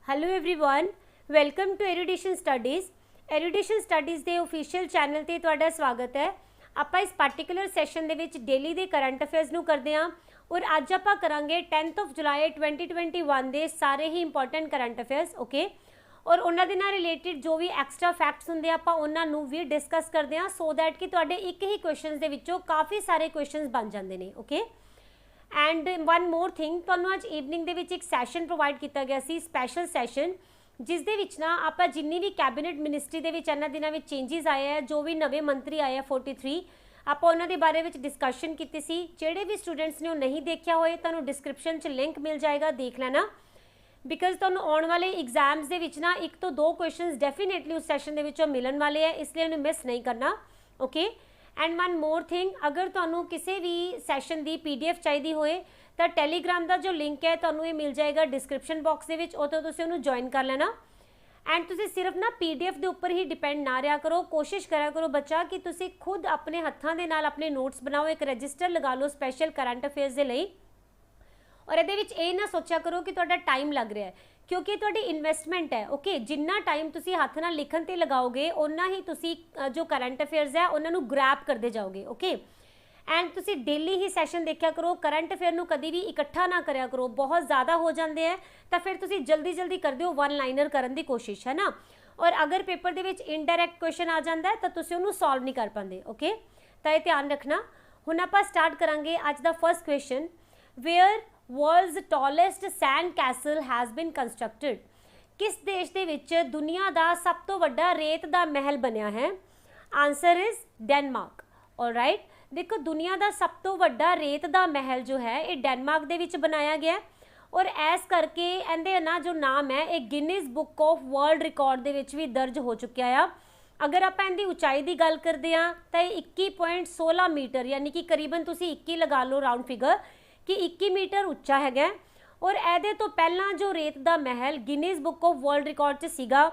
Hello everyone, welcome to erudition studies. Erudition studies के official channel ते तुहाडा स्वागत है। आपां इस पार्टिकुलर सैशन दे विच डेली दे करंट अफेयर्स नूं करदे हां और अज आपां करांगे 10 जुलाई 2021 दे सारे ही इंपॉर्टेंट करंट अफेयर्स। ओके, और उन्हां दे नाल रिलेटेड जो भी एक्सट्रा फैक्ट्स हुंदे आपां उन्हां नूं भी डिस्कस करदे हां सो दैट कि तुहाडे एक ही क्वेश्चन दे विचों काफ़ी सारे क्वेश्चन बन जांदे ने। Okay, and one more thing, तुहानूं अज ईवनिंग दे विच एक सैशन प्रोवाइड किया गया सी, स्पैशल सैशन, जिस दे विच ना आपां जिन्नी भी कैबिनेट मिनिस्ट्री दे विच इन्हां दिनां विच चेंजिस आए हैं, जो भी नवे मंत्री आए हैं 43, आपां उन्हां दे बारे विच डिस्कशन कीती सी। जिहड़े भी स्टूडेंट्स ने वो नहीं देखिया होए तुहानूं डिस्क्रिप्शन च लिंक मिल जाएगा, देख लेना, बिकॉज तुहानूं आउण वाले एग्जाम्स दे विच ना 1 तो 2 क्वेश्चन डेफिनेटली उस सैशन दे विचों मिलण वाले हैं, इसलिए उन्हें मिस नहीं करना। Okay, and one more thing, अगर तुहानूं किसी भी सैशन की PDF चाहिए होए तो टैलीग्राम का जो लिंक है तुहानूं ये मिल जाएगा डिस्क्रिप्शन बॉक्स के विच, उतों तुसीं उहनूं ज्वाइन कर लेना। एंड तुसीं सिर्फ ना PDF के उपर ही डिपेंड ना रहा करो, कोशिश करा करो बच्चा कि तुसीं खुद अपने हत्थां दे नाल अपने नोट्स बनाओ, एक रजिस्टर लगा लो स्पैशल करंट अफेयर्स के लिए। और ये ना सोचा करो कि तुहाडा टाइम लग रहा है, क्योंकि तुहाडी इन्वेस्टमेंट है। ओके, जिन्ना टाइम तुसीं हत्थ नाल लिखण ते लगाओगे उन्ना ही तुसीं जो करंट अफेयर्स है उन्हां नूं ग्रैब करते जाओगे। ओके, एंड तुसीं डेली ही सैशन देखा करो, करंट अफेयर नूं कभी भी इकट्ठा ना करया करो, बहुत ज़्यादा हो जाते हैं तो फिर तुसीं जल्दी जल्दी कर दिओ, वन लाइनर करन दी कोशिश, है ना। और अगर पेपर दे विच इनडायरैक्ट क्वेश्चन आ जाता है तो तुसीं उहनूं सॉल्व नहीं कर पाते। ओके, तो ये ध्यान रखना। हुण आपां स्टार्ट करांगे अज दा first question, where world's tallest sand castle has been constructed. किस देश दे विच दुनिया का सब तो वड्डा रेत का महल बनया है? Answer is Denmark. ऑलराइट, देखो दुनिया का सब तो वड्डा रेत का महल जो है ये डेनमार्क दे विच बनाया गया और ऐस करके इहदे ना जो नाम है ये Guinness book of world record दे विच भी दर्ज हो चुका है। अगर आप इहदी उचाई की गल करते हैं तो 21.16 मीटर, यानी कि करीबन तुसीं 21 लगा लो राउंड फिगर कि 21 मीटर उच्चा है। और ਇਹਦੇ तो पहला जो रेत का महल Guinness book of world record च सीगा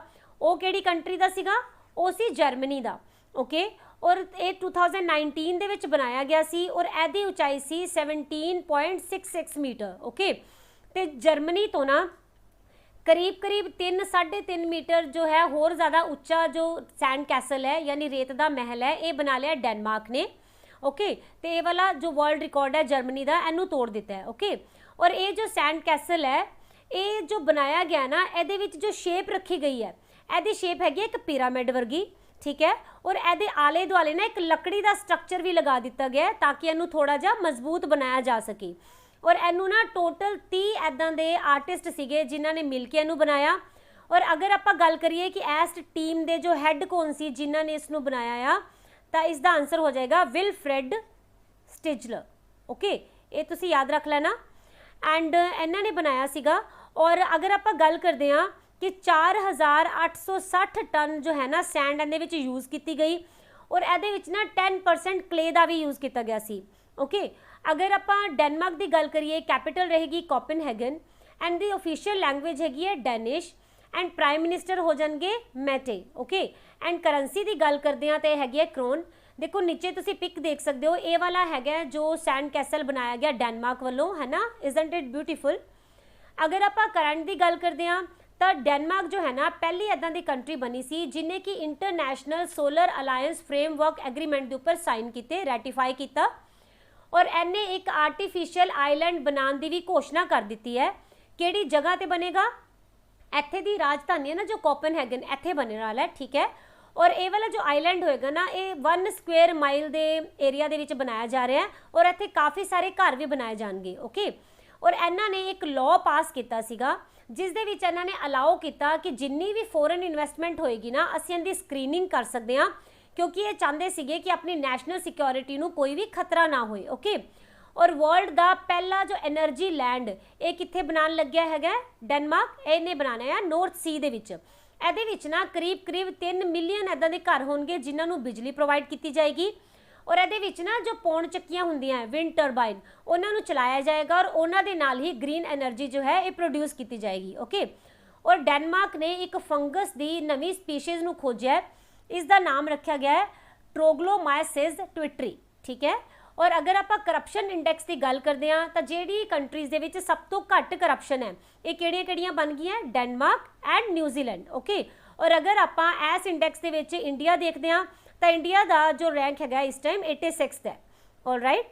वो किहड़ी कंट्री का सीगा? वो सी जर्मनी का। ओके, और ये 2019 दे विच बनाया गया सी और ਇਹਦੀ उचाई सी 17.66 मीटर। ओके, तो जर्मनी तो ना करीब करीब 3-3.5 मीटर जो है होर ज़्यादा उच्चा जो सैंड कैसल है यानी रेत का महल है ये बना लिया डेनमार्क ने। ओके, तो ये वाला जो वर्ल्ड रिकॉर्ड है जर्मनी का इनू तोड़ दिता है। ओके, और ये जो सैंड कैसल है ये जो बनाया गया ना ये जो शेप रखी गई है यदी शेप हैगी एक पिरामिड वर्गी, ठीक है। और ये आले दुआले ना एक लकड़ी का स्ट्रक्चर भी लगा दिता गया है ताकि इनू थोड़ा जा मजबूत बनाया जा सके। और इनू ना टोटल 30 इदां दे आर्टिस्ट सीगे जिन्हां ने मिल के इनू बनाया। और अगर आप गल करिए कि इस टीम के जो हैड कौन सी जिन्हां ने इसनू बनाया तो इसका आंसर हो जाएगा विलफ्रेड स्टिजलर। ओके, ये तुसी याद रख लेना। एंड इन्हों ने बनाया सीगा। और अगर आप गल करते हैं कि 4860 टन जो है ना सैंड इहदे विच यूज़ की गई और ये ना 10% क्ले का भी यूज़ किया गया सी। ओके, अगर आप डेनमार्क की गल करिए कैपिटल रहेगी Copenhagen and the official language हैगी है डेनिश एंड प्राइम मिनिस्टर हो जाएंगे मैटे। ओके, एंड करंसी की गल करते हैं तो हैगी है क्रोन। देखो नीचे तुसी पिक देख सकते हो, ये वाला है जो सैंड कैसल बनाया गया डेनमार्क वालों, है ना। Isn't it beautiful. अगर आप करंट की गल करते हैं तो डेनमार्क जो है ना पहली इदां दी कंट्री बनी सी जिन्हें कि international solar alliance framework agreement के उपर साइन किए, रैटिफाई किया। और इन्हें एक आर्टिफिशियल आइलैंड बनाने की भी घोषणा कर दी है। किहड़ी जगह पर बनेगा? इत्थे दी राजधानी है ना जो कोपेनहेगन, इत्थे बनने वाला है, ठीक है। और ये वाला जो आइलैंड होएगा ना ये 1 स्क्वेयर माइल के एरिया दे विच बनाया जा रहा है और इत्थे काफ़ी सारे घर भी बनाए जाएंगे। ओके, और इन्हों ने एक लॉ पास किया सीगा जिस दे विच इन्होंने अलाउ किया कि जिन्नी भी फॉरेन इन्वेस्टमेंट होएगी ना असीं इहदी स्क्रीनिंग कर सकते हैं, क्योंकि ये चाहते सीगे कि अपनी नैशनल सिक्योरिटी नूं कोई भी खतरा ना होए। ओके, और वर्ल्ड का पहला जो एनर्जी लैंड ये कित्थे बनाने लग्या है? डेनमार्क, इन्हें बनाना है नॉर्थ सी दे विच। ਇਹਦੇ ਵਿੱਚ ना करीब 3 मिलियन इदां दे घर होणगे जिन्हां नूं बिजली प्रोवाइड की जाएगी। और ਇਹਦੇ ਵਿੱਚ ना जो पौण ਚੱਕੀਆਂ ਹੁੰਦੀਆਂ विंड टरबाइन उन्हां नूं चलाया जाएगा और उन्हां दे नाल ही ग्रीन एनर्जी जो है ये प्रोड्यूस की जाएगी। ओके, और डेनमार्क ने एक फंगस की नवी स्पीशीज़ नूं खोजिया है, इसका नाम रखा गया है ट्रोग्लोमाइसिस ट्विटरी, ठीक है। और अगर आप करप्शन इंडेक्स की गल करते हैं तो जिहड़ी कंट्रीज़ दे विच सब तो घट करप्शन है ये किहड़ियां बन गई डेनमार्क एंड न्यूजीलैंड। ओके, और अगर आप इस इंडेक्स दे विच इंडिया देखते हैं तो इंडिया का जो रैंक है इस टाइम 86 है। ऑलराइट,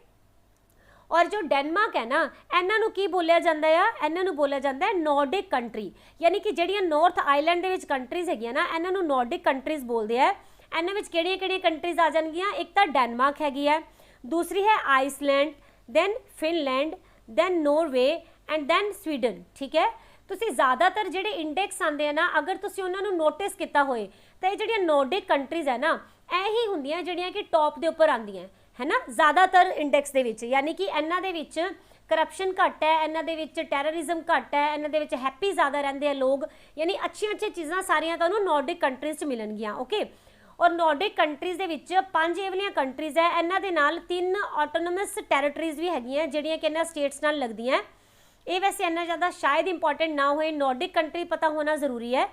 और जो डेनमार्क है ना इन्हों की बोलिया जाता है, इन्हों बोलिया जाता है नॉर्डिक कंट्री, यानी कि जिहड़ियां नॉर्थ आइलैंड दे विच कंट्रीज़ हैगियां ना इन्हों नॉर्डिक कंट्रीज़ बोलते हैं। इन्हां विच किहड़ियां कंट्रीज़ आ जाणगियां, एक तो डेनमार्क हैगी है, दूसरी है Iceland, then Finland, then Norway and then Sweden. ठीक है, तुसीं ज़्यादातर जिहड़े इंडेक्स आते हैं ना अगर तुसीं उन्हां नूं नोटिस किया होए तो ये जिहड़ियां नॉर्डिक कंट्रीज़ है ना यही हुंदियां जिहड़ियां कि टॉप दे उपर आंदियां है ना ज़्यादातर इंडेक्स दे विच, यानी कि इन्हां दे विच करप्शन घट है, इन्हां दे विच टैररिज्म घट है, इन्हां दे विच हैप्पी ज़्यादा रहिंदे हैं लोग, यानी अच्छी चीज़ां सारियां तुहानूं नॉर्डिक कंट्रीज़ च मिलणगियां। ओके, और नॉर्डिक कंट्रीज़ दे विच 5 ये वालियां कंट्रीज़ है, इन्हां दे नाल 3 ऑटोनोमस टैरेटरीज़ भी हैगियां जिहड़ियां कि इन्हां स्टेट्स नाल लगदियां। ये वैसे इन्ना ज़्यादा शायद इंपॉर्टेंट ना होए, नॉर्डिक कंट्री पता होना जरूरी है।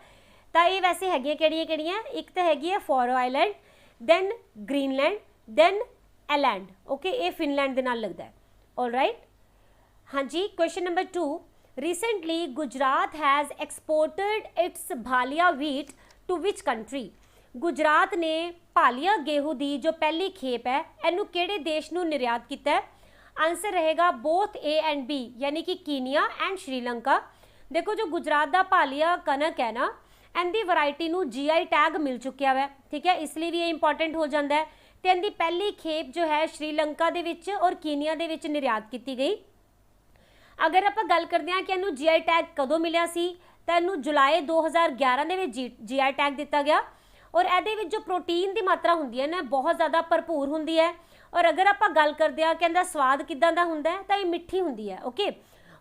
तो ये वैसे हैगियां किहड़ियां, एक तो हैगी है Faroe island, then Greenland, then Aland. Okay, ये फिनलैंड दे नाल लगदा है। ऑलराइट, हाँ जी, question number 2, recently Gujarat has exported its Bhalia wheat to which country. Gujarat ने भालिया गेहूं की जो पहली खेप है इनू किहड़े देश नू निर्यात किया है। आंसर रहेगा बोथ ए एंड बी, यानी कि कीनिया एंड श्रीलंका। देखो जो गुजरात का भालिया कनक है ना इनकी वरायटी नू GI टैग मिल चुकिया है। ठीक है, इसलिए भी ये इंपॉर्टेंट हो जाता है। तो इनकी पहली खेप जो है श्रीलंका दे विच और कीनिया दे विच निर्यात की गई। अगर आप गल करते हैं कि इनू GI टैग कदों मिलिया सी तो इनू जुलाई 2011 दे विच GI टैग दिता गया। और ये जो प्रोटीन की मात्रा होंदी है ना बहुत ज़्यादा भरपूर होंदी है। और अगर आप गल करते हैं कि इनका स्वाद किदां दा हुंदा है तो ये मिठी होंदी है। ओके,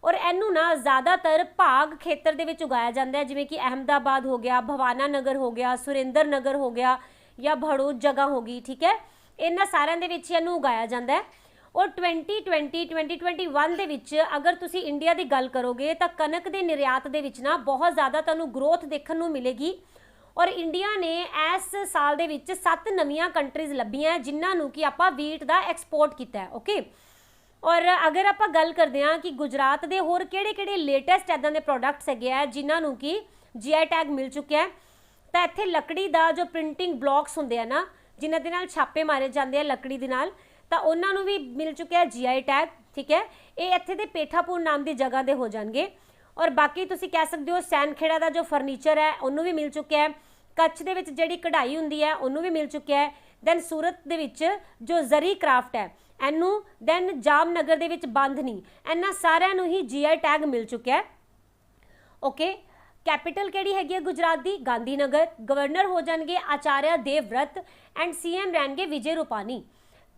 और इनू ना ज़्यादातर भाग खेतर दे विच उगाया जाता है, जिवें कि अहमदाबाद हो गया, भवाना नगर हो गया, सुरेंद्र नगर हो गया या भड़ोच जगह होगी। ठीक है, इन्हां सारिਆਂ दे विच इनू उगाया जाता है। और 2020-2021 दे विच अगर तुसी इंडिया की गल करोगे तो कनक के निर्यात दे विच ना बहुत ज़्यादा तुहानूं ग्रोथ देखने को मिलेगी। और इंडिया ने इस साल दे विच 7 नवीं कंट्रीज़ लभीआं जिन्होंने कि आप वीट का एक्सपोर्ट किया है। ओके, और अगर आप गल करते हैं कि गुजरात के होर किहड़े लेटेस्ट इदां दे प्रोडक्ट्स है जिन्होंने कि GI टैग मिल चुका है, तो इत्थे लकड़ी का जो प्रिंटिंग ब्लॉक्स होंदे हैं ना जिन्हां दे नाल छापे मारे जाते हैं लकड़ी दे नाल, तो उन्होंने भी मिल चुका है GI टैग। ठीक है, ये इत्थे दे पेठापुर नाम की जगह के हो जाएंगे। और बाकी तुसी कह सकते हो सैनखेड़ा का जो फर्नीचर है उन्होंने भी मिल चुका है, कच्छ दे विच जिहड़ी कढ़ाई हुंदी है उन्होंने भी मिल चुका है, दैन सूरत दे विच जो जरी क्राफ्ट है इनू, दैन जामनगर दे विच बांधनी, इन्हां सारिਆਂ ਨੂੰ ही GI टैग मिल चुका है। ओके, कैपिटल किहड़ी हैगी है गुजरात की, गांधीनगर। गवर्नर हो जाएंगे आचार्य देवव्रत एंड CM रहणगे विजय रूपानी।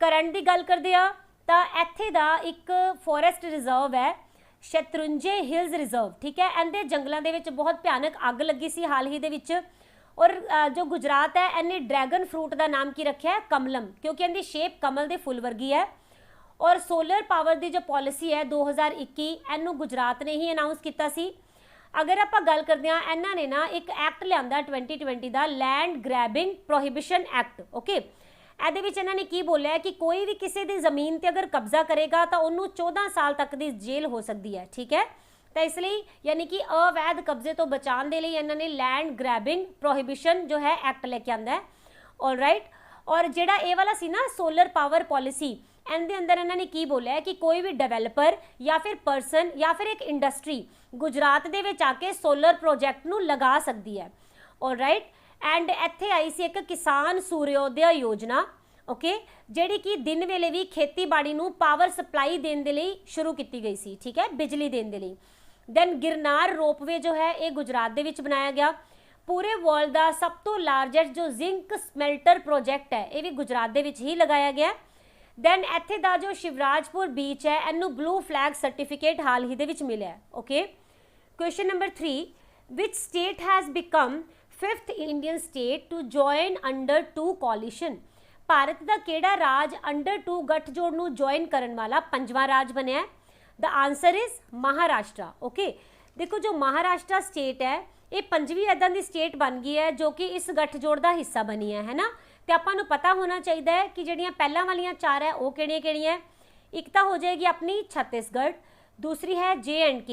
करंट की गल करते हैं तो इत्थे दा एक फॉरेस्ट रिजर्व है शत्रुंजय हिल्स रिजर्व। ठीक है, इनके जंगलों के विच बहुत भयानक अग लगी सी हाल ही दे विच। और जो गुजरात है इन्हें ड्रैगन फ्रूट का नाम की रखा है कमलम, क्योंकि इनकी शेप कमल के फुल वर्गी है। और सोलर पावर की जो पॉलिसी है 2021 इनू गुजरात ने ही अनाउंस किया सी। अगर आप गल करते हैं इन्होंने ना एक एक्ट लिया 2020 का land grabbing prohibition act. Okay, ये इन्होंने की बोलिया है कि कोई भी किसी की जमीन पर अगर कब्जा करेगा तो उन्होंने 14 साल तक की जेल हो सकती है। ठीक है, तो इसलिए यानी कि अवैध कब्जे तो बचाने के लिए इन्होंने लैंड ग्रैबिंग प्रोहिबिशन जो है एक्ट लेके आंदा है। ऑलराइट, और जिहड़ा ये वाला सी ना सोलर पावर पॉलिसी इनके अंदर इन्होंने की बोलिया है कि कोई भी डेवलपर या फिर पर्सन या फिर एक इंडस्ट्री गुजरात दे विच आके सोलर प्रोजैक्ट नूं लगा सकती है। ऑलराइट, एंड इत्थे आई सी एक किसान सूर्योदय योजना। ओके, जिहड़ी कि दिन वेले भी खेतीबाड़ी नूं पावर सप्लाई देने के लिए शुरू की गई सी। ठीक है, बिजली देने के लिए। दैन गिरनार रोपवे जो है ये गुजरात दे विच बनाया गया। पूरे वर्ल्ड का सब तो लार्जेस्ट जो जिंक स्मेल्टर प्रोजैक्ट है ये भी गुजरात दे विच ही लगाया गया। दैन इत्थे दा जो शिवराजपुर बीच है इनू ब्लू फ्लैग सर्टिफिकेट हाल ही दे विच मिला है। Okay, question number 3, which state has become 5th Indian state to join under 2 coalition. Bharat का किहड़ा राज अंडर 2 गठजोड़ नूं जॉइन करन वाला 5वां राज बनया है। The answer is Maharashtra. Okay, देखो जो महाराष्ट्र स्टेट है ये 5वीं इदां दी स्टेट बन गई है जो कि इस गठजोड़ का हिस्सा बनी है ना। तो आपां नूं पता होना चाहिए है कि जिहड़ियां पहलां वालियां 4 है वो किहड़ियां-किहड़ियां है। एक तो हो जाएगी अपनी छत्तीसगढ़, दूसरी है JNK,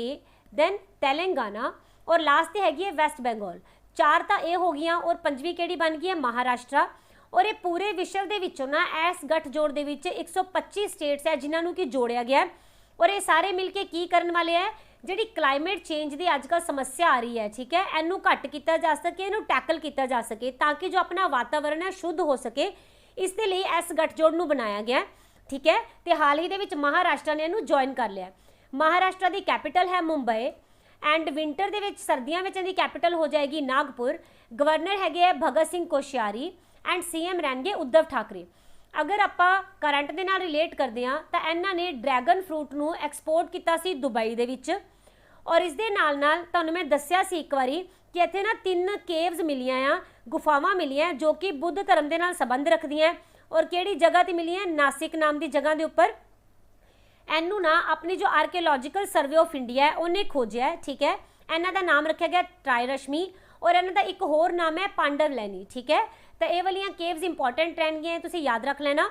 दैन तेलंगाना और लास्ट हैगी है वैस्ट बंगाल। 4 तो ये हो गई और 5वीं किहड़ी बन गई है महाराष्ट्र। और ये पूरे विश्व के विचों ना इस गठजोड़ के 125 स्टेट्स है जिन्होंने कि जोड़िया गया है और ये सारे मिलके की करने वाले है जी क्लाइमेट चेंज की अजकल समस्या आ रही है, ठीक है, इनू घट किया जा सके, इनू टैकल किया जा सके ताकि जो अपना वातावरण है शुद्ध हो सके, इसके लिए इस गठजोड़ को बनाया गया, ठीक है। तो हाल ही के महाराष्ट्र ने इनू ज्वाइन कर लिया। महाराष्ट्र की कैपिटल है मुंबई एंड विंटर के सर्दियों में इनकी कैपिटल हो जाएगी नागपुर। गवर्नर है भगत सिंह कोश्यारी एंड CM रहनगे उद्धव ठाकरे। अगर आप करंट के नाल रिलेट करते हैं तो इन्होंने ड्रैगन फ्रूट को एक्सपोर्ट किया सी दुबई दे विच और इस दे नाल तुहानूं मैं दस्सिया सी एक बारी कि इत्थे ना 3 केव्स मिलियां आ, गुफावां मिलियां जो कि बुद्ध धर्म के नाल संबंध रखदियां और किहड़ी जगह ते मिलियां, नासिक नाम की जगह के उपर। इनू ना अपनी जो आर्कियोलॉजिकल सर्वे ऑफ इंडिया है उन्हें खोजिया है, ठीक है। इन्हां दा नाम रखा गया ट्राईरश्मी और इन्हां दा एक होर नाम है पांडवलैनी, ठीक है। तो ये वाली केव्स इंपॉर्टेंट रहनगियां, तुसीं याद रख लेना।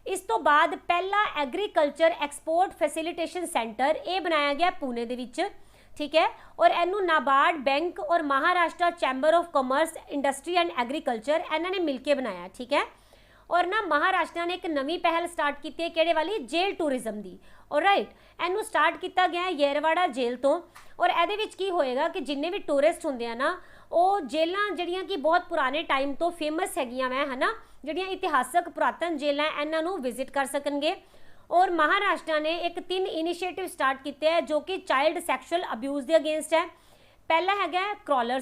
इस तो बाद पहला एग्रीकल्चर एक्सपोर्ट फैसिलिटेशन सेंटर ये बनाया गया पुणे दे विच, ठीक है। और इनू नाबार्ड बैंक और Maharashtra chamber of commerce industry and agriculture इन्होंने मिलकर बनाया, ठीक है। और ना महाराष्ट्र ने एक नवी पहल स्टार्ट की है किहड़े वाली, जेल टूरिज्म की, और राइट इनू स्टार्ट किया गया है येरवाड़ा जेल तो। और ये की होएगा कि जिन्ने भी टूरिस्ट होंगे हैं ना वो जेलों जड़ियाँ कि बहुत पुराने टाइम तो फेमस हैगियां वै है ना, जड़ियाँ इतिहासक पुरातन जेलें इन्हों विजिट कर सकेंगे। और महाराष्ट्र ने एक 3 इनिशिएटिव स्टार्ट किए हैं जो कि चाइल्ड सैक्शुअल अब्यूज़ के अगेंस्ट है। पहला है क्रॉलर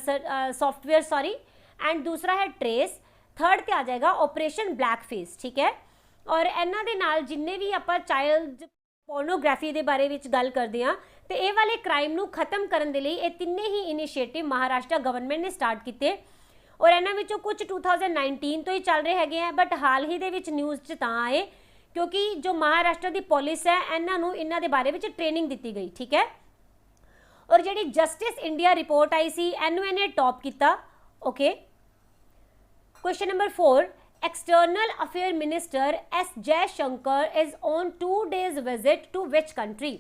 सॉफ्टवेयर सॉरी एंड दूसरा है ट्रेस, थर्ड ते आ जाएगा ऑपरेशन ब्लैक फेस, ठीक है। और इन्हां दे नाल जिन्ने भी आप चाइल्ड पोर्नोग्राफी के बारे में गल करते हैं तो ये वाले क्राइम नू खत्म करने के लिए ये 3 ही इनिशिएटिव महाराष्ट्र गवर्नमेंट ने स्टार्ट किए और इन्होंने कुछ 2019 तो ही चल रहे हैं बट हाल ही दे न्यूज़ च तां आए क्योंकि जो महाराष्ट्र की पुलिस है इन्हों के बारे में ट्रेनिंग दी गई, ठीक है। और जी जस्टिस इंडिया रिपोर्ट आई सी इन्हें टॉप किया, okay. Question number 4, external affair minister S Jaishankar is on 2 days visit to which country.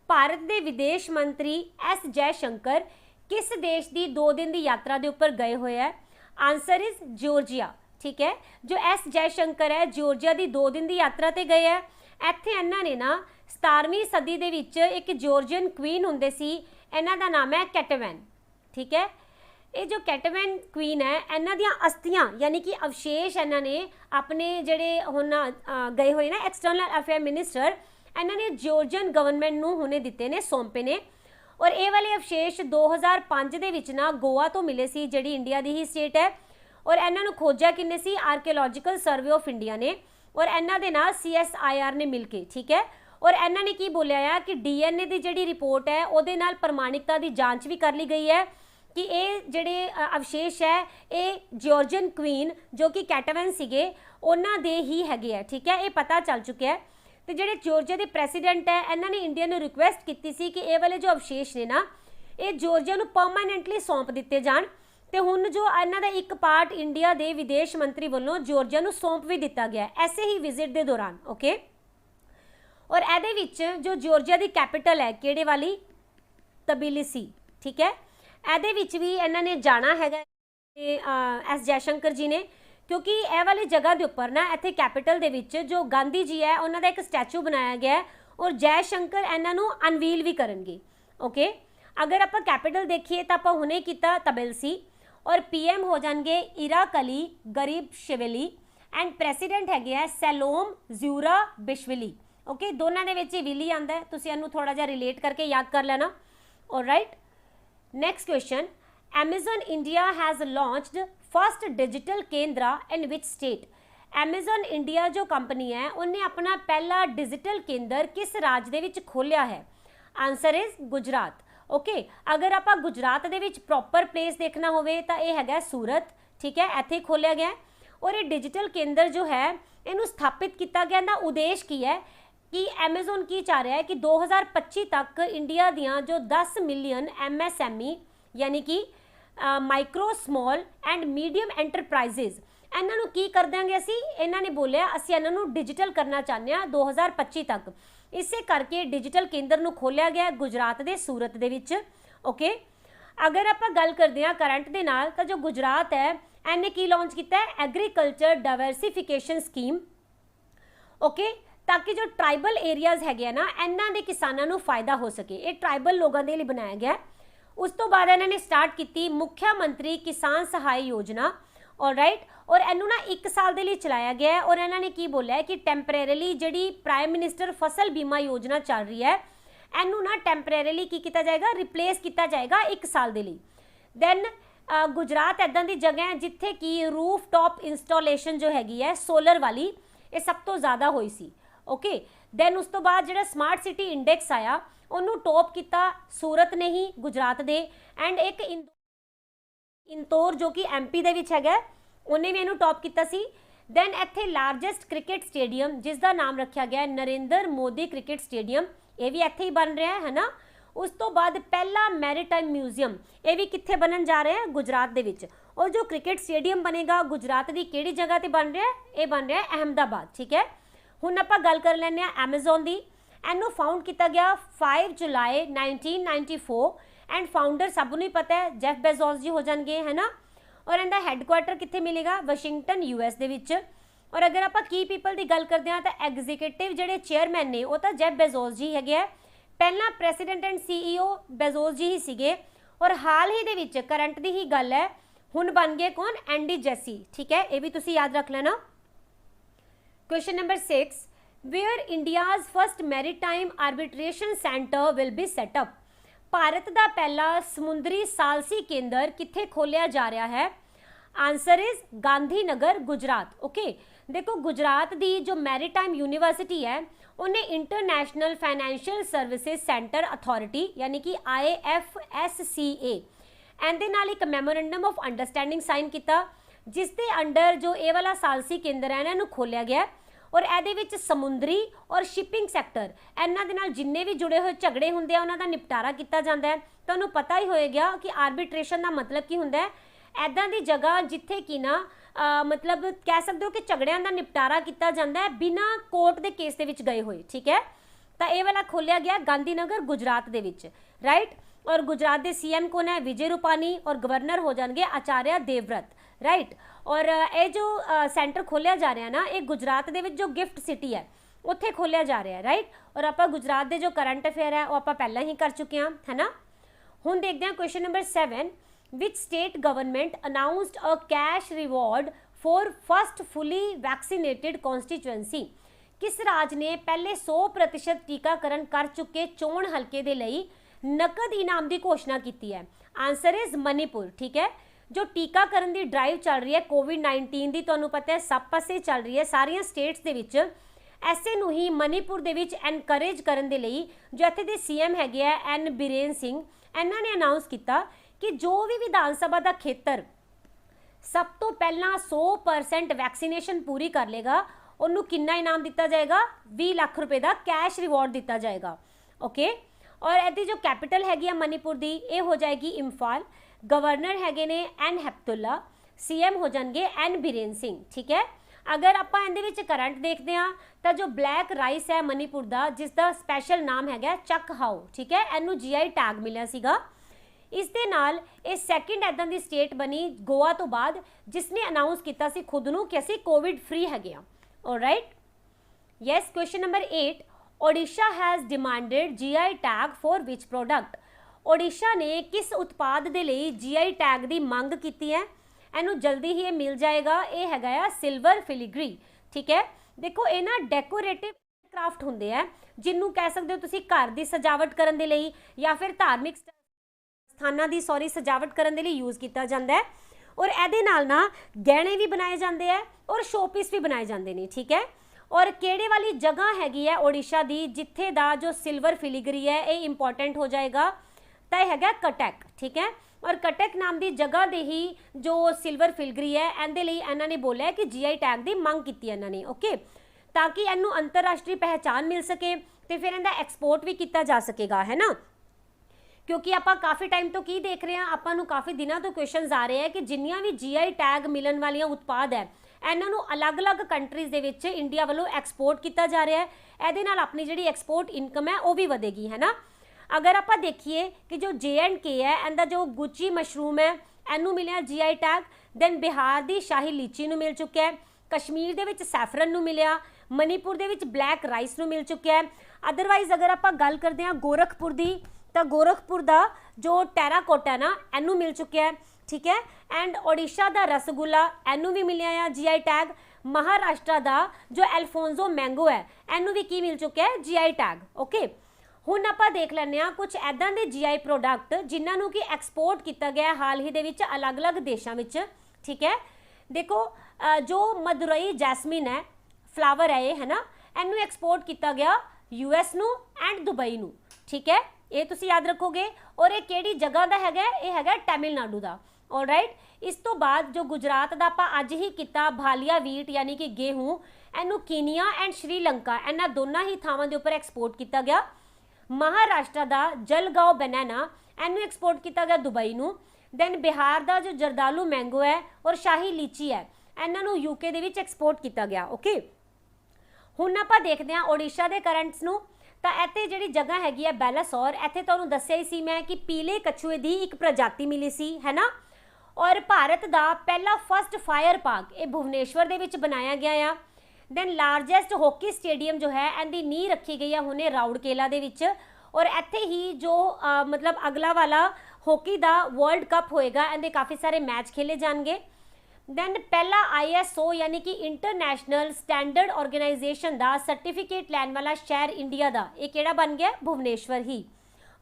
Bharat के विदेश मंत्री S जयशंकर किस देश की 2 दिन की यात्रा के उपर गए हुए हैं? आंसर इज जॉर्जिया, ठीक है। जो S जयशंकर है जॉर्जिया की 2 दिन की यात्रा पर गए है। इत्थे इन्होंने ना 17वीं सदी दे विच एक जॉर्जियन क्वीन हुंदे सी, इन्हां दा नाम है कैटवैन, ठीक है। ये जो कैटवैन क्वीन है इन्हां दियां अस्थियां यानी कि अवशेष इन्होंने अपने जड़े हुण गए हुए ना एक्सटर्नल अफेयर मिनिस्टर इन्होंने जॉर्जियन गवर्नमेंट नूं हुणे दिते ने, सौंपे ने। और ये वाले अवशेष 2005 दे विच ना गोवा तो मिले सी जिहड़ी इंडिया की ही स्टेट है। और इन्हों खोजा किन्ने सी आर्कियोलॉजिकल सर्वे ऑफ इंडिया ने और इन्हों के नाल CSIR ने मिलके, ठीक है। और इन्होंने की बोलिया है कि DNA की जी रिपोर्ट है वो प्रमाणिकता की जांच भी कर ली गई है कि ये जड़े अवशेष है ये जॉर्जियन क्वीन जो कि कैटवैन सीगे उन्हां दे ही हैगे है, ठीक है। ये पता चल चुका है। तो जोड़े जॉर्जिया के प्रेसीडेंट है इन्होंने इंडिया ने रिक्वेस्ट की सी कि ये वाले जो अवशेष ने ना ये जॉर्जिया नूं परमानेंटली सौंप दिते जाण तो हुण जो इन्हां दा एक पार्ट इंडिया के विदेश मंत्री वालों जॉर्जिया नूं सौंप भी दिता गया ऐसे ही विजिट के दौरान, ओके। और ये विच जो जॉर्जिया की कैपिटल है किहड़े वाली, तबिलिसी, ठीक है। ये विच भी इन्होंने जाना है S जयशंकर जी ने क्योंकि यह वाली जगह के उपर ना इत्थे कैपिटल दे विच जो गांधी जी है उन्होंने एक स्टैचू बनाया गया है और जयशंकर इन्हों अनवील भी करेंगे, ओके। अगर आप कैपिटल देखिए तो आप हुणे किया तबिलसी और PM हो जाएंगे इराकली गरीबशविली एंड प्रेसीडेंट है सैलोम ज़ुराबिश्विली, ओके। दोनों के विच विली आंदा है, तुसीं इहनूं थोड़ा जिहा रिलेट करके याद कर लेना, alright. Next question, Amazon India has launched first digital केंद्र in which state? Amazon India जो कंपनी है उन्हें अपना पहला डिजिटल केंद्र किस राज्य दे विच खोलिया है? Answer is Gujarat, okay. अगर आप गुजरात दे विच प्रॉपर प्लेस देखना होवे तो यह है सूरत, ठीक है, इत्थे खोलिया गया। और ये डिजिटल केंद्र जो है इनू स्थापित किया गया ना उद्देश्य की है कि Amazon की चाह रहा है कि 2025 तक इंडिया दियां जो 10 मिलियन MSME यानी कि micro small and medium enterprises इन्हों की कर देंगे असी, इन्होंने बोलिया असी इन्हों डिजिटल करना चाहते हैं 2025 तक। ਇਸੇ ਕਰਕੇ ਡਿਜੀਟਲ ਕੇਂਦਰ ਨੂੰ ਖੋਲਿਆ ਗਿਆ ਗੁਜਰਾਤ ਦੇ ਸੂਰਤ ਦੇ ਵਿੱਚ। ਓਕੇ, अगर आप गल करते हैं करंट के नाल तो जो गुजरात है इन्हें की लॉन्च किया है एग्रीकल्चर डाइवर्सिफिकेशन स्कीम। ओके, ताकि जो ट्राइबल एरियाज है ना इन्हों के किसानों को फायदा हो सके, ये ट्राइबल लोगों के लिए बनाया गया। उस तो बाद इन्होंने स्टार्ट की मुख्यमंत्री किसान सहाय योजना। और राइट, और इनू ना 1 साल के लिए चलाया गया है। और इन्होंने की बोलिया कि टैंपरेरली जी प्राइम मिनिस्टर फसल बीमा योजना चल रही है इनू ना टैंपरेरली की किया जाएगा, रिप्लेस किया जाएगा 1 साल के लिए। दैन गुजरात इदां दी जगह है जिथे कि रूफ टॉप इंस्टॉलेशन जो हैगी है सोलर वाली ये सब तो ज़्यादा हुई सी। ओके, दैन उस तो बाद जो स्मार्ट सिटी इंडेक्स आया उन्होंने टॉप किया सूरत ने ही गुजरात दे। एंड एक इंदौर जो कि MP दे विच हैगा उन्हें भी इनू टॉप किया सी। दैन इत्थे लार्जेस्ट क्रिकेट स्टेडियम जिसका नाम रखा गया नरेंद्र मोदी क्रिकेट स्टेडियम, ये भी इत्थे ही बन रहा है ना। उस तो बाद पहला मैरीटाइम म्यूजियम ये भी कित्थे बनन जा रहा है गुजरात दे विच। और जो क्रिकेट स्टेडियम बनेगा गुजरात की किहड़ी जगह ते बन रहा है, ये बन रहा है अहमदाबाद। ठीक है, हुण आपां गल कर लैंदे आ एमेजोन दी। इनू फाउंड किया गया 5 जुलाई 1994 एंड फाउंडर सबनूं ही पता है जेफ बेजोस जी हो जाएंगे, है ना। और इनका हैडकुआटर कित्थे मिलेगा, वाशिंगटन US दे विच। और अगर आप की पीपल की गल करते हैं तो एग्जीक्यूटिव जोड़े चेयरमैन ने वो तो जेफ बेजोस जी है, पहला प्रेसिडेंट एंड CEO बेजोस जी ही सीगे। और हाल ही दे करंट की ही गल है हुण बन गए कौन, एंडी जैसी। ठीक है, ये भी तुसी याद रख लेना। Question number 6, where India's first maritime arbitration centre will be set up. Bharat का पहला समुद्री सालसी केंद्र कित्थे खोलिया जा रहा है। Answer is Gandhinagar Gujarat. Okay, देखो गुजरात की जो मैरीटाइम यूनिवर्सिटी है उन्हें international financial services centre authority यानी कि IFSCA एंदे नाल एक मैमोरेंडम ऑफ अंडरस्टैंडिंग साइन किया जिसके अंडर जो ये वाला सालसी केंद्र है इन्हों खोलिया गया। और ये समुद्री और शिपिंग सैक्टर इन्हों के जिन्ने भी जुड़े हुए झगड़े होंगे उन्हों का निपटारा किया जाता है। तुहानूं पता ही होएगा कि आर्बिट्रेशन का मतलब की होंदा है, ऐदां दी जगह जिथे कि ना मतलब कह सकते हो कि झगड़ियां का निपटारा किया जाता है बिना कोर्ट के केस के गए हुए। ठीक है, तो ये वाला खोलिया गया गांधीनगर गुजरात के विच। राइट, और गुजरात के CM कौन है, विजय रूपानी। और गवर्नर हो जाएंगे आचार्य देवव्रत। राइट, और ये जो सेंटर खोलिया जा रहा है ना ये गुजरात के जो गिफ्ट सिटी है उत्थे खोलिया जा रहा है। राइट, और आप गुजरात के जो करंट अफेयर है वो आप पहला ही कर चुके हैं, है ना। हुण देखते हैं question number 7, which state government announced a cash reward for first fully vaccinated constituency। किस राज ने पहले 100% टीकाकरण कर चुके चोण हल्के दे लई नकद इनाम की घोषणा की है। Answer is Manipur. ठीक है, जो टीकाकरण की ड्राइव चल रही है कोविड-19 की तुहानूं पता है सब पासे चल रही है सारिया स्टेट्स दे विच, ऐसे नूं ही मणिपुर दे विच एनकरेज करन दे लई जो इत्थे दे CM हैगे N बीरेन सिंह इन्हां ने अनाउंस किया कि जो भी विधान सभा का खेतर सब तो पहला 100% वैक्सीनेशन पूरी कर लेगा उन्होंने कितना इनाम दिता जाएगा, 20 लाख रुपए का कैश रिवॉर्ड दिता जाएगा। ओके, और यदि जो कैपिटल हैगी मणिपुर की ये हो जाएगी इम्फाल। गवर्नर हैगे ने N हेप्तुल्ला, CM हो जाएंगे N बीरेन सिंह। ठीक है, अगर आप इहदे करंट देखते हैं तो जो ब्लैक राइस है मणिपुर का जिसका स्पैशल नाम है चक हाओ। ठीक है, इनू GI टैग मिलिया सीगा। इस दे नाल ये सैकेंड इदां दी स्टेट बनी गोवा तो बाद जिसने अनाउंस किया सी खुद नूं कि असीं कोविड फ्री हैगे आ। Alright, yes. Question number 8, Odisha has demanded GI tag for which product. Odisha ने किस उत्पाद के लिए GI टैग की मांग की है, इनू जल्दी ही मिल जाएगा। ये हैगा सिल्वर फिलीग्री। ठीक है, देखो ये ना डेकोरेटिव क्राफ्ट होंगे है जिन्हों कह सकते हो तुसीं घर की सजावट करने के लिए या फिर धार्मिक स्थानों की सजावट करने के लिए यूज़ किया जाता है। और ये ना गहने भी बनाए जाते हैं और शोपीस भी बनाए जाते हैं। ठीक है, और केड़े वाली जगह हैगी है ओडिशा की जिथे दा जो सिल्वर फिलीग्री है ये इंपॉर्टेंट हो जाएगा, तो यह है कटक। ठीक है, और कटक नाम की जगह दे ही जो सिल्वर फिलीग्री है इहदे लई इन्होंने बोलिया कि GI टैग की मंग की इन्होंने। ओके, ताकि इनू अंतरराष्ट्रीय पहचान मिल सके तो फिर इनका एक्सपोर्ट भी किया जा सकेगा, है ना। क्योंकि आप काफ़ी टाइम तो की देख रहे हैं, आपू काफ़ी दिनों तो क्वेश्चन आ रहे हैं कि जिन्नियां भी GI टैग मिलन वाली उत्पाद है ਇਹਨਾਂ ਨੂੰ ਅਲੱਗ-ਅਲੱਗ ਕੰਟਰੀਜ਼ ਦੇ ਵਿੱਚ ਇੰਡੀਆ ਵੱਲੋਂ ਐਕਸਪੋਰਟ ਕੀਤਾ ਜਾ ਰਿਹਾ ਹੈ। ਇਹਦੇ ਨਾਲ ਆਪਣੀ ਜਿਹੜੀ ਐਕਸਪੋਰਟ ਇਨਕਮ ਹੈ ਉਹ ਵੀ ਵਧੇਗੀ, ਹੈ ਨਾ। ਅਗਰ ਆਪਾਂ ਦੇਖੀਏ ਕਿ ਜੋ J&K ਹੈ, ਇਹਦਾ ਜੋ ਗੁੱਚੀ ਮਸ਼ਰੂਮ ਹੈ ਇਹਨੂੰ ਮਿਲਿਆ GI ਟੈਗ। ਦੈਨ ਬਿਹਾਰ ਦੀ ਸ਼ਾਹੀ ਲੀਚੀ ਨੂੰ ਮਿਲ ਚੁੱਕਿਆ ਹੈ, ਕਸ਼ਮੀਰ ਦੇ ਵਿੱਚ ਸੈਫਰਨ ਨੂੰ ਮਿਲਿਆ, ਮਨੀਪੁਰ ਦੇ ਵਿੱਚ ਬਲੈਕ ਰਾਈਸ ਨੂੰ ਮਿਲ ਚੁੱਕਿਆ ਹੈ। ਅਦਰਵਾਈਜ਼ ਅਗਰ ਆਪਾਂ ਗੱਲ ਕਰਦੇ ਹਾਂ ਗੋਰਖਪੁਰ ਦੀ, ਤਾਂ ਗੋਰਖਪੁਰ ਦਾ ਜੋ ਟੈਰਾਕੋਟਾ ਨਾ ਇਹਨੂੰ ਮਿਲ ਚੁੱਕਿਆ ਹੈ, ਠੀਕ ਹੈ। ਐਂਡ ओडिशा ਦਾ ਰਸਗੁੱਲਾ ਇਹਨੂੰ ਵੀ ਮਿਲਿਆ ਆ GI ਟੈਗ। ਮਹਾਰਾਸ਼ਟਰ ਦਾ ਜੋ ਐਲਫੋਂਜ਼ੋ ਮੈਂਗੋ ਹੈ ਇਹਨੂੰ ਵੀ ਕੀ ਮਿਲ ਚੁੱਕਿਆ ਹੈ GI ਟੈਗ। ਓਕੇ, ਹੁਣ ਆਪਾਂ ਦੇਖ ਲੈਂਦੇ ਹਾਂ ਕੁਝ ਐਦਾਂ ਦੇ GI ਪ੍ਰੋਡਕਟ ਜਿਨ੍ਹਾਂ ਨੂੰ ਕਿ ਐਕਸਪੋਰਟ ਕੀਤਾ ਗਿਆ ਹਾਲ ਹੀ ਦੇ ਵਿੱਚ ਅਲੱਗ-ਅਲੱਗ ਦੇਸ਼ਾਂ ਵਿੱਚ, ਠੀਕ ਹੈ। ਦੇਖੋ ਜੋ ਮਦੁਰਈ ਜੈਸਮੀਨ ਹੈ, ਫਲਾਵਰ ਹੈ ਇਹ, ਹੈ ਨਾ, ਇਹਨੂੰ ਐਕਸਪੋਰਟ ਕੀਤਾ ਗਿਆ US ਨੂੰ ਐਂਡ ਦੁਬਈ ਨੂੰ, ਠੀਕ ਹੈ। ਇਹ ਤੁਸੀਂ ਯਾਦ ਰੱਖੋਗੇ। ਔਰ ਇਹ ਕਿਹੜੀ ਜਗ੍ਹਾ ਦਾ ਹੈਗਾ? ਇਹ ਹੈਗਾ ਤਾਮਿਲਨਾਡੂ ਦਾ। ਆਲਰਾਈਟ, ਇਸ ਤੋਂ ਬਾਅਦ ਜੋ ਗੁਜਰਾਤ ਦਾ ਆਪਾਂ ਅੱਜ ਹੀ ਕੀਤਾ ਭਾਲੀਆ ਵੀਟ ਯਾਨੀ ਕਿ ਗੇਹੂੰ, ਇਹਨੂੰ ਕੀਨੀਆ ਐਂਡ ਸ਼੍ਰੀਲੰਕਾ ਇਹਨਾਂ ਦੋਨਾਂ ਹੀ ਥਾਵਾਂ ਦੇ ਉੱਪਰ ਐਕਸਪੋਰਟ ਕੀਤਾ ਗਿਆ। ਮਹਾਰਾਸ਼ਟਰ ਦਾ ਜਲਗਾਓ ਬਨਾਨਾ ਇਹਨੂੰ ਐਕਸਪੋਰਟ ਕੀਤਾ ਗਿਆ ਦੁਬਈ ਨੂੰ। ਦੈਨ ਬਿਹਾਰ ਦਾ ਜੋ ਜਰਦਾਲੂ ਮੈਂਗੋ ਹੈ ਔਰ ਸ਼ਾਹੀ ਲੀਚੀ ਹੈ ਇਹਨਾਂ ਨੂੰ UK ਦੇ ਵਿੱਚ ਐਕਸਪੋਰਟ ਕੀਤਾ ਗਿਆ। ਓਕੇ, ਹੁਣ ਆਪਾਂ ਦੇਖਦੇ ਹਾਂ ओडिशा ਦੇ ਕਰੰਟਸ ਨੂੰ। ਤਾਂ ਇੱਥੇ ਜਿਹੜੀ ਜਗ੍ਹਾ ਹੈਗੀ ਹੈ ਬੈਲਾਸੌਰ, ਇੱਥੇ ਤੁਹਾਨੂੰ ਦੱਸਿਆ ਹੀ ਸੀ ਮੈਂ ਕਿ ਪੀਲੇ ਕਛੂਏ ਦੀ ਇੱਕ ਪ੍ਰਜਾਤੀ ਮਿਲੀ ਸੀ, ਹੈ ਨਾ। ਔਰ ਭਾਰਤ ਦਾ ਪਹਿਲਾ ਫਸਟ ਫਾਇਰ ਪਾਰਕ ਇਹ ਭੁਵਨੇਸ਼ਵਰ ਦੇ ਵਿੱਚ ਬਣਾਇਆ ਗਿਆ ਆ। ਦੈਨ ਲਾਰਜੈਸਟ ਹਾਕੀ ਸਟੇਡੀਅਮ ਜੋ ਹੈ ਇਹਦੀ ਨੀਂਹ ਰੱਖੀ ਗਈ ਹੈ ਹੁਣੇ ਰਾਉਰਕੇਲਾ ਦੇ ਵਿੱਚ। ਔਰ ਇੱਥੇ ਹੀ ਜੋ ਮਤਲਬ ਅਗਲਾ ਵਾਲਾ ਹਾਕੀ ਦਾ ਵਰਲਡ ਕੱਪ ਹੋਏਗਾ, ਇਹਦੇ ਕਾਫੀ ਸਾਰੇ ਮੈਚ ਖੇਲੇ ਜਾਣਗੇ। ਦੈਨ ਪਹਿਲਾ ISO ਯਾਨੀ ਕਿ ਇੰਟਰਨੈਸ਼ਨਲ ਸਟੈਂਡਰਡ ਆਰਗੇਨਾਈਜੇਸ਼ਨ ਦਾ ਸਰਟੀਫਿਕੇਟ ਲੈਣ ਵਾਲਾ ਸ਼ਹਿਰ ਇੰਡੀਆ ਦਾ ਇਹ ਕਿਹੜਾ ਬਣ ਗਿਆ? ਭੁਵਨੇਸ਼ਵਰ ਹੀ।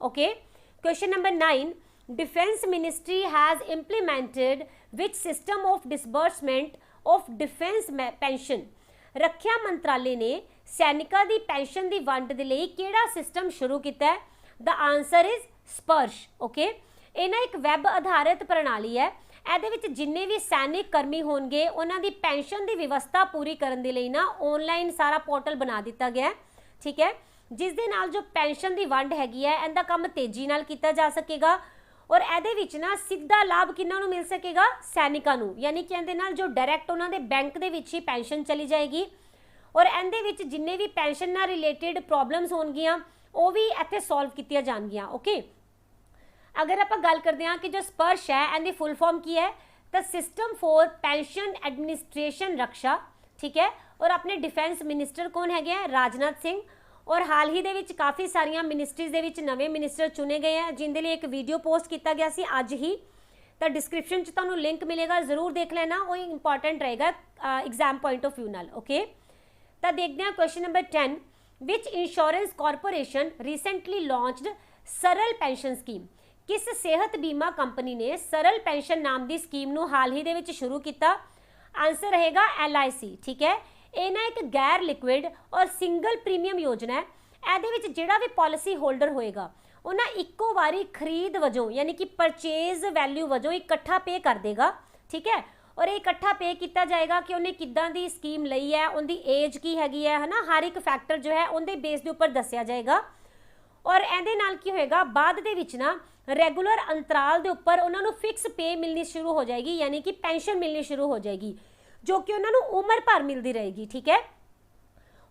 Okay, question number 9, defence ministry has implemented which system of disbursement of defence pension. रक्षा मंत्रालय ने सैनिकों की पेंशन की वंड के लिए किहड़ा सिस्टम शुरू किया है? द आंसर इज स्पर्श। ओके, ये ना एक वैब आधारित प्रणाली है। ਇਹਦੇ ਵਿੱਚ ਜਿੰਨੇ ਵੀ ਸੈਨਿਕ ਕਰਮੀ ਹੋਣਗੇ ਉਹਨਾਂ ਦੀ ਪੈਨਸ਼ਨ ਦੀ ਵਿਵਸਥਾ ਪੂਰੀ ਕਰਨ ਦੇ ਲਈ ਨਾ ਆਨਲਾਈਨ ਸਾਰਾ ਪੋਰਟਲ ਬਣਾ ਦਿੱਤਾ ਗਿਆ ਹੈ, ਠੀਕ ਹੈ, ਜਿਸ ਦੇ ਨਾਲ ਜੋ ਪੈਨਸ਼ਨ ਦੀ ਵੰਡ ਹੈਗੀ ਹੈ ਇਹਦਾ ਕੰਮ ਤੇਜ਼ੀ ਨਾਲ ਕੀਤਾ ਜਾ ਸਕੇਗਾ। ਔਰ ਇਹਦੇ ਵਿੱਚ ਨਾ ਸਿੱਧਾ ਲਾਭ ਕਿਹਨਾਂ ਨੂੰ ਮਿਲ ਸਕੇਗਾ? ਸੈਨਿਕਾਂ ਨੂੰ, ਯਾਨੀ ਕਿ ਇਹਦੇ ਨਾਲ ਜੋ ਡਾਇਰੈਕਟ ਉਹਨਾਂ ਦੇ ਬੈਂਕ ਦੇ ਵਿੱਚ ਹੀ ਪੈਨਸ਼ਨ ਚਲੀ ਜਾਏਗੀ। ਔਰ ਇਹਦੇ ਵਿੱਚ ਜਿੰਨੇ ਵੀ ਪੈਨਸ਼ਨ ਨਾਲ ਰਿਲੇਟਡ ਪ੍ਰੋਬਲਮਸ ਹੋਣਗੀਆਂ ਉਹ ਵੀ ਇੱਥੇ ਸੋਲਵ ਕੀਤੀਆਂ ਜਾਣਗੀਆਂ। ਓਕੇ, अगर आप गल करते हैं कि जो स्पर्श है इनकी फुल फॉर्म की है, तो सिस्टम फॉर पेंशन एडमिनिस्ट्रेशन रक्षा, ठीक है। और अपने डिफेंस मिनिस्टर कौन है? राजनाथ सिंह। और हाल ही दे विच काफ़ी सारिया मिनिस्ट्रीज दे विच नवे मिनिस्टर चुने गए हैं जिनके लिए एक वीडियो पोस्ट किया गया सी अज ही। तो डिस्क्रिप्शन च तुहानूं लिंक मिलेगा, जरूर देख लेना, वो इंपॉर्टेंट रहेगा एग्जाम पॉइंट ऑफ व्यू नाल। ओके, तो देखते हैं question number 10, which insurance corporation recently launched सरल पेंशन स्कीम। किस सेहत बीमा कंपनी ने सरल पेंशन नाम की स्कीम नूं हाल ही दे विच शुरू किया? आंसर रहेगा LIC, ठीक है। ये ना एक गैर लिक्विड और सिंगल प्रीमियम योजना है। ਇਹਦੇ ਵਿੱਚ ਜਿਹੜਾ ਵੀ ਪਾਲਿਸੀ ਹੋਲਡਰ ਹੋਏਗਾ ਉਹ ਨਾ ਇੱਕੋ ਵਾਰੀ ਖਰੀਦ ਵਜੋਂ ਯਾਨੀ ਕਿ ਪਰਚੇਜ਼ ਵੈਲਿਊ ਵਜੋਂ ਇਕੱਠਾ ਪੇ ਕਰ ਦੇਗਾ, ਠੀਕ ਹੈ। ਔਰ ਇਹ ਇਕੱਠਾ ਪੇ ਕੀਤਾ ਜਾਏਗਾ ਕਿ ਉਹਨੇ ਕਿੱਦਾਂ ਦੀ ਸਕੀਮ ਲਈ ਹੈ, ਉਹਦੀ ਏਜ ਕੀ ਹੈਗੀ ਹੈ ਨਾ, ਹਰ ਇੱਕ ਫੈਕਟਰ ਜੋ ਹੈ ਉਹਦੇ ਬੇਸ ਦੇ ਉੱਪਰ ਦੱਸਿਆ ਜਾਏਗਾ। ਔਰ ਇਹਦੇ ਨਾਲ ਕੀ ਹੋਏਗਾ, ਬਾਅਦ ਦੇ ਵਿੱਚ ਨਾ ਰੈਗੂਲਰ ਅੰਤਰਾਲ ਦੇ ਉੱਪਰ ਉਹਨਾਂ ਨੂੰ ਫਿਕਸ ਪੇ ਮਿਲਣੀ ਸ਼ੁਰੂ ਹੋ ਜਾਏਗੀ, ਯਾਨੀ ਕਿ ਪੈਨਸ਼ਨ ਮਿਲਣੀ ਸ਼ੁਰੂ ਹੋ ਜਾਏਗੀ ਜੋ ਕਿ ਉਹਨਾਂ ਨੂੰ ਉਮਰ ਭਰ ਮਿਲਦੀ ਰਹੇਗੀ, ਠੀਕ ਹੈ।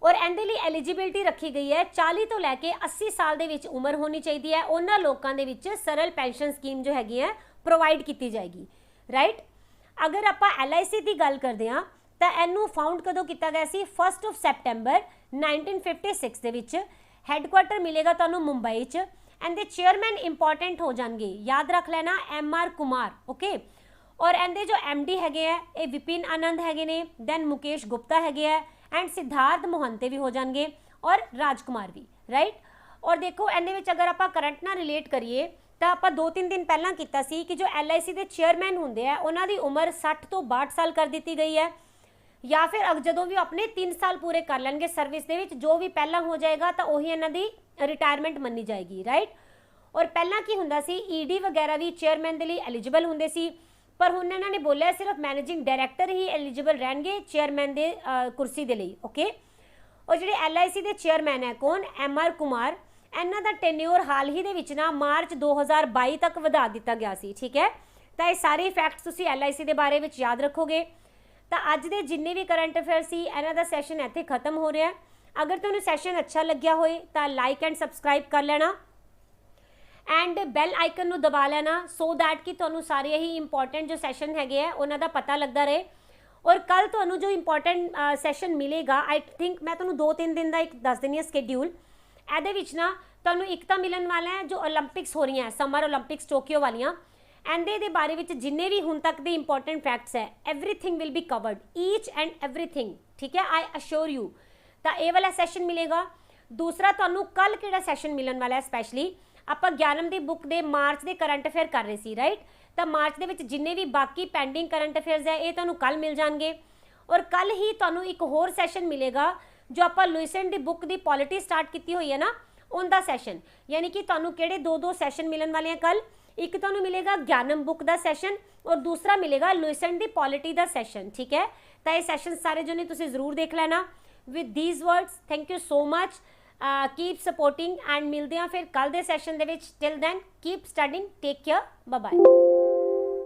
ਔਰ ਇਹਦੇ ਲਈ ਐਲੀਜੀਬਿਲਟੀ ਰੱਖੀ ਗਈ ਹੈ 40 ਤੋਂ ਲੈ ਕੇ 80 ਸਾਲ ਦੇ ਵਿੱਚ ਉਮਰ ਹੋਣੀ ਚਾਹੀਦੀ ਹੈ। ਉਹਨਾਂ ਲੋਕਾਂ ਦੇ ਵਿੱਚ ਸਰਲ ਪੈਨਸ਼ਨ ਸਕੀਮ ਜੋ ਹੈਗੀ ਹੈ ਪ੍ਰੋਵਾਈਡ ਕੀਤੀ ਜਾਏਗੀ, ਰਾਈਟ। ਅਗਰ ਆਪਾਂ LIC ਦੀ ਗੱਲ ਕਰਦੇ ਹਾਂ ਤਾਂ ਇਹਨੂੰ ਫਾਊਂਡ ਕਦੋਂ ਕੀਤਾ ਗਿਆ ਸੀ? 1 ਸੈਪਟੈਂਬਰ 1956 ਦੇ ਵਿੱਚ। ਹੈੱਡਕੁਆਟਰ ਮਿਲੇਗਾ ਤੁਹਾਨੂੰ ਮੁੰਬਈ 'ਚ। ਇਹਦੇ ਚੇਅਰਮੈਨ ਇੰਪੋਰਟੈਂਟ ਹੋ ਜਾਣਗੇ, ਯਾਦ ਰੱਖ ਲੈਣਾ, MR ਕੁਮਾਰ। ਓਕੇ, ਔਰ ਇਹਦੇ ਜੋ MD ਹੈਗੇ ਆ ਇਹ ਵਿਪਿਨ ਆਨੰਦ ਹੈਗੇ ਨੇ, ਦੈਨ ਮੁਕੇਸ਼ ਗੁਪਤਾ ਹੈਗੇ ਆ ਐਂਡ ਸਿਧਾਰਥ ਮੋਹੰਤੇ ਵੀ ਹੋ ਜਾਣਗੇ ਔਰ ਰਾਜਕੁਮਾਰ ਵੀ, ਰਾਈਟ। ਔਰ ਦੇਖੋ ਇਹਦੇ ਵਿੱਚ ਅਗਰ ਆਪਾਂ ਕਰੰਟ ਨਾਲ ਰਿਲੇਟ ਕਰੀਏ ਤਾਂ ਆਪਾਂ 2-3 ਦਿਨ ਪਹਿਲਾਂ ਕੀਤਾ ਸੀ ਕਿ ਜੋ LIC ਦੇ ਚੇਅਰਮੈਨ ਹੁੰਦੇ ਆ ਉਹਨਾਂ ਦੀ ਉਮਰ 60 ਤੋਂ 62 ਸਾਲ ਕਰ ਦਿੱਤੀ ਗਈ ਹੈ, ਜਾਂ ਫਿਰ ਜਦੋਂ ਵੀ ਆਪਣੇ 3 ਸਾਲ ਪੂਰੇ ਕਰ ਲੈਣਗੇ ਸਰਵਿਸ ਦੇ ਵਿੱਚ, ਜੋ ਵੀ ਪਹਿਲਾਂ ਹੋ ਜਾਏਗਾ ਤਾਂ ਉਹੀ ਇਹਨਾਂ ਦੀ ਰਿਟਾਇਰਮੈਂਟ ਮੰਨੀ ਜਾਏਗੀ, ਰਾਈਟ। ਔਰ ਪਹਿਲਾਂ ਕੀ ਹੁੰਦਾ ਸੀ, ED ਵਗੈਰਾ ਵੀ ਚੇਅਰਮੈਨ ਦੇ ਲਈ ਐਲੀਜੀਬਲ ਹੁੰਦੇ ਸੀ, ਪਰ ਹੁਣ ਇਹਨਾਂ ਨੇ ਬੋਲਿਆ ਸਿਰਫ ਮੈਨੇਜਿੰਗ ਡਾਇਰੈਕਟਰ ਹੀ ਐਲੀਜੀਬਲ ਰਹਿਣਗੇ ਚੇਅਰਮੈਨ ਦੇ ਕੁਰਸੀ ਦੇ ਲਈ। ਓਕੇ, ਔਰ ਜਿਹੜੇ LIC ਦੇ ਚੇਅਰਮੈਨ ਹੈ ਕੌਣ? MR ਕੁਮਾਰ। ਇਹਨਾਂ ਦਾ ਟੈਨਿਓਰ ਹਾਲ ਹੀ ਦੇ ਵਿੱਚ ਨਾ ਮਾਰਚ 2022 ਤੱਕ ਵਧਾ ਦਿੱਤਾ ਗਿਆ ਸੀ, ਠੀਕ ਹੈ। ਤਾਂ ਇਹ ਸਾਰੇ ਫੈਕਟਸ ਤੁਸੀਂ LIC ਦੇ ਬਾਰੇ ਵਿੱਚ ਯਾਦ ਰੱਖੋਗੇ। ਤਾਂ ਅੱਜ ਦੇ ਜਿੰਨੇ ਵੀ ਕਰੰਟ ਅਫੇਅਰ ਸੀ ਇਹਨਾਂ ਦਾ ਸੈਸ਼ਨ ਇੱਥੇ ਖਤਮ ਹੋ ਰਿਹਾ। ਅਗਰ ਤੁਹਾਨੂੰ ਸੈਸ਼ਨ ਅੱਛਾ ਲੱਗਿਆ ਹੋਏ ਤਾਂ ਲਾਈਕ ਐਂਡ ਸਬਸਕ੍ਰਾਈਬ ਕਰ ਲੈਣਾ ਐਂਡ ਬੈਲ ਆਈਕਨ ਨੂੰ ਦਬਾ ਲੈਣਾ ਸੋ ਦੈਟ ਕਿ ਤੁਹਾਨੂੰ ਸਾਰੇ ਹੀ ਇੰਪੋਰਟੈਂਟ ਜੋ ਸੈਸ਼ਨ ਹੈਗੇ ਆ ਉਹਨਾਂ ਦਾ ਪਤਾ ਲੱਗਦਾ ਰਹੇ। ਔਰ ਕੱਲ ਤੁਹਾਨੂੰ ਜੋ ਇੰਪੋਰਟੈਂਟ ਸੈਸ਼ਨ ਮਿਲੇਗਾ, ਆਈ ਥਿੰਕ ਮੈਂ ਤੁਹਾਨੂੰ 2-3 ਦਿਨ ਦਾ ਇੱਕ ਦੱਸ ਦਿੰਦੀ ਹਾਂ ਸਕੇਡਿਊਲ। ਇਹਦੇ ਵਿੱਚ ਨਾ ਤੁਹਾਨੂੰ ਇੱਕ ਤਾਂ ਮਿਲਣ ਵਾਲਾ ਹੈ ਜੋ ਓਲੰਪਿਕਸ ਹੋ ਰਹੀਆਂ ਸਮਰ ਓਲੰਪਿਕਸ ਟੋਕੀਓ ਵਾਲੀਆਂ, ਇਹਦੇ ਦੇ ਬਾਰੇ ਵਿੱਚ ਜਿੰਨੇ ਵੀ ਹੁਣ ਤੱਕ ਦੇ ਇੰਪੋਰਟੈਂਟ ਫੈਕਟਸ ਹੈ everything will be covered, each and everything, ਠੀਕ ਹੈ, ਆਈ ਅਸ਼ੋਰ ਯੂ। ਤਾਂ ਇਹ ਵਾਲਾ ਸੈਸ਼ਨ ਮਿਲੇਗਾ। ਦੂਸਰਾ ਤੁਹਾਨੂੰ ਕੱਲ ਕਿਹੜਾ ਸੈਸ਼ਨ ਮਿਲਣ ਵਾਲਾ ਹੈ, ਸਪੈਸ਼ਲੀ ਆਪਾਂ ਗਿਆਨਮ ਦੀ ਬੁੱਕ ਦੇ ਮਾਰਚ ਦੇ ਕਰੰਟ ਅਫੇਅਰ ਕਰ ਰਹੇ ਸੀ, ਰਾਈਟ। ਤਾਂ ਮਾਰਚ ਦੇ ਵਿੱਚ ਜਿੰਨੇ ਵੀ ਬਾਕੀ ਪੈਂਡਿੰਗ ਕਰੰਟ ਅਫੇਅਰਸ ਹੈ ਇਹ ਤੁਹਾਨੂੰ ਕੱਲ ਮਿਲ ਜਾਣਗੇ। ਔਰ ਕੱਲ ਹੀ ਤੁਹਾਨੂੰ ਇੱਕ ਹੋਰ ਸੈਸ਼ਨ ਮਿਲੇਗਾ ਜੋ ਆਪਾਂ ਲੂਇਸਨ ਦੀ ਬੁੱਕ ਦੀ ਪੋਲਿਟੀ ਸਟਾਰਟ ਕੀਤੀ ਹੋਈ ਹੈ ਨਾ, ਉਹਦਾ ਸੈਸ਼ਨ। ਯਾਨੀ ਕਿ ਤੁਹਾਨੂੰ ਕਿਹੜੇ 2-2 ਸੈਸ਼ਨ ਮਿਲਣ ਵਾਲੇ ਆ ਕੱਲ। ਇੱਕ ਤੁਹਾਨੂੰ ਮਿਲੇਗਾ ਗਿਆਨਮ ਬੁੱਕ ਦਾ ਸੈਸ਼ਨ ਔਰ ਦੂਸਰਾ ਮਿਲੇਗਾ ਲੂਇਸਨ ਦੀ ਪੋਲਿਟੀ ਦਾ ਸੈਸ਼ਨ, ਠੀਕ ਹੈ। ਤਾਂ ਇਹ ਸੈਸ਼ਨ ਸਾਰੇ ਜਣੇ ਤੁਸੀਂ ਜ਼ਰੂਰ ਦੇਖ ਲੈਣਾ। With these words thank you so much, keep supporting and ਮਿਲਦੇ ਹਾਂ ਫਿਰ ਕੱਲ ਦੇ ਸੈਸ਼ਨ ਦੇ ਵਿੱਚ। Till then keep studying, take care, bye bye.